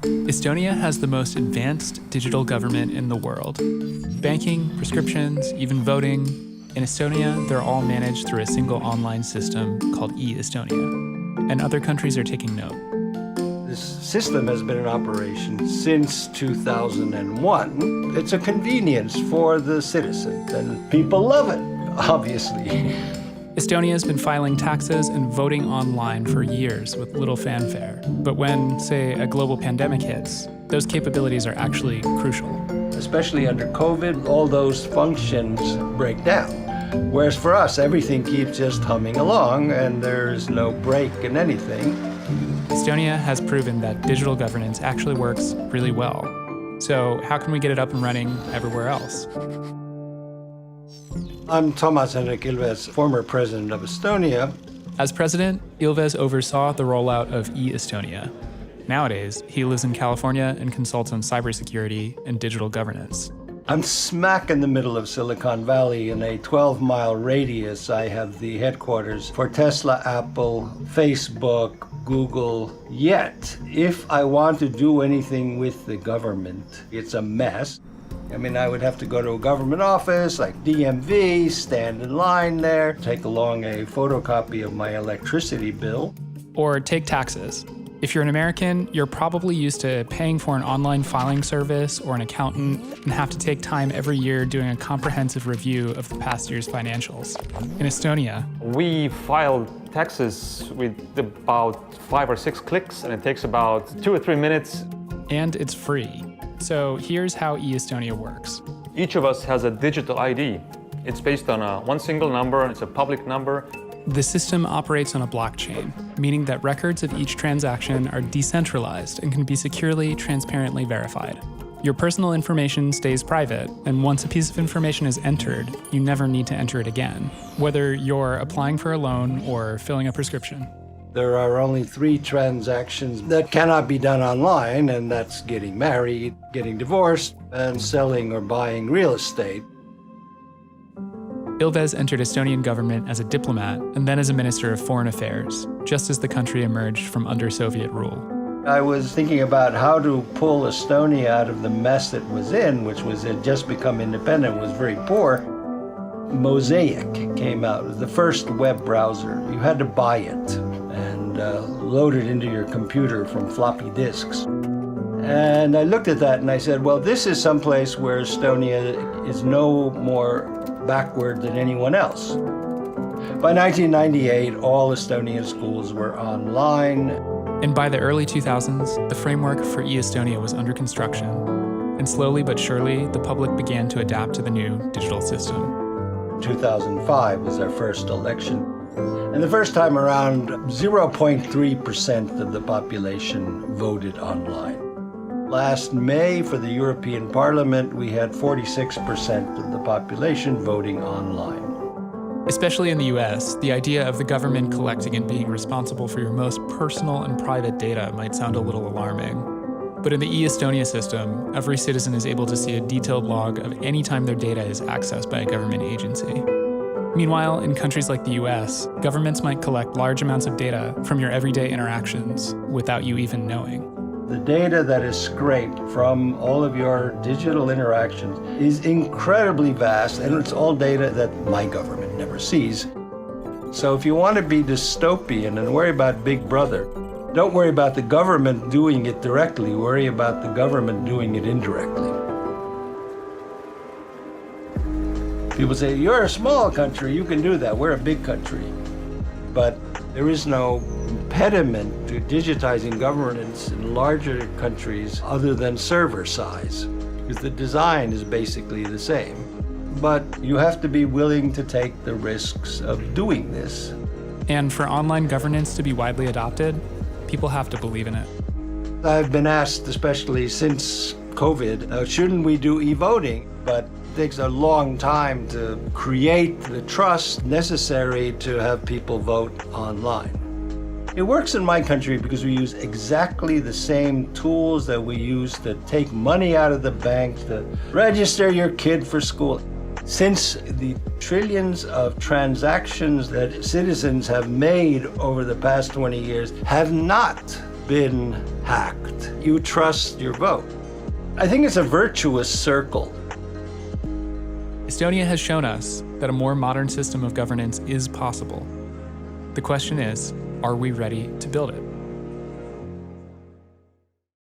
Estonia has the most advanced digital government in the world. Banking, prescriptions, even voting. In Estonia, they're all managed through a single online system called e-Estonia. And other countries are taking note. This system has been in operation since 2001. It's a convenience for the citizens, and people love it, obviously. Estonia has been filing taxes and voting online for years with little fanfare. But when, say, a global pandemic hits, those capabilities are actually crucial. Especially under COVID, all those functions break down. Whereas for us, everything keeps just humming along and there's no break in anything. Estonia has proven that digital governance actually works really well. So how can we get it up and running everywhere else? I'm Toomas Hendrik Ilves, former president of Estonia. As president, Ilves oversaw the rollout of e-Estonia. Nowadays, he lives in California and consults on cybersecurity and digital governance. I'm smack in the middle of Silicon Valley. In a 12-mile radius, I have the headquarters for Tesla, Apple, Facebook, Google. Yet, if I want to do anything with the government, it's a mess. I mean, I would have to go to a government office like DMV, stand in line there, take along a photocopy of my electricity bill. Or take taxes. If you're an American, you're probably used to paying for an online filing service or an accountant and have to take time every year doing a comprehensive review of the past year's financials. In Estonia, we file taxes with about 5 or 6 clicks, and it takes about 2 or 3 minutes. And it's free. So here's how e-Estonia works. Each of us has a digital ID. It's based on one single number. It's a public number. The system operates on a blockchain, meaning that records of each transaction are decentralized and can be securely, transparently verified. Your personal information stays private, and once a piece of information is entered, you never need to enter it again, whether you're applying for a loan or filling a prescription. There are only 3 transactions that cannot be done online, and that's getting married, getting divorced, and selling or buying real estate. Ilves entered Estonian government as a diplomat and then as a minister of foreign affairs, just as the country emerged from under Soviet rule. I was thinking about how to pull Estonia out of the mess it was in, which was it just become independent, was very poor. Mosaic came out, it was the first web browser. You had to buy it and load it into your computer from floppy disks. And I looked at that and I said, well, this is someplace where Estonia is no more backward than anyone else. By 1998, all Estonian schools were online. And by the early 2000s, the framework for e-Estonia was under construction. And slowly but surely, the public began to adapt to the new digital system. 2005 was our first election. And the first time around, 0.3% of the population voted online. Last May, for the European Parliament, we had 46% of the population voting online. Especially in the US, the idea of the government collecting and being responsible for your most personal and private data might sound a little alarming. But in the e-Estonia system, every citizen is able to see a detailed log of any time their data is accessed by a government agency. Meanwhile, in countries like the US, governments might collect large amounts of data from your everyday interactions without you even knowing. The data that is scraped from all of your digital interactions is incredibly vast, and it's all data that my government never sees. So if you want to be dystopian and worry about Big Brother, don't worry about the government doing it directly, worry about the government doing it indirectly. People say, you're a small country, you can do that. We're a big country. But there is no impediment to digitizing governance in larger countries other than server size, because the design is basically the same. But you have to be willing to take the risks of doing this. And for online governance to be widely adopted, people have to believe in it. I've been asked, especially since COVID, shouldn't we do e-voting? But it takes a long time to create the trust necessary to have people vote online. It works in my country because we use exactly the same tools that we use to take money out of the bank, to register your kid for school. Since the trillions of transactions that citizens have made over the past 20 years have not been hacked. You trust your vote. I think it's a virtuous circle. Estonia has shown us that a more modern system of governance is possible. The question is, are we ready to build it?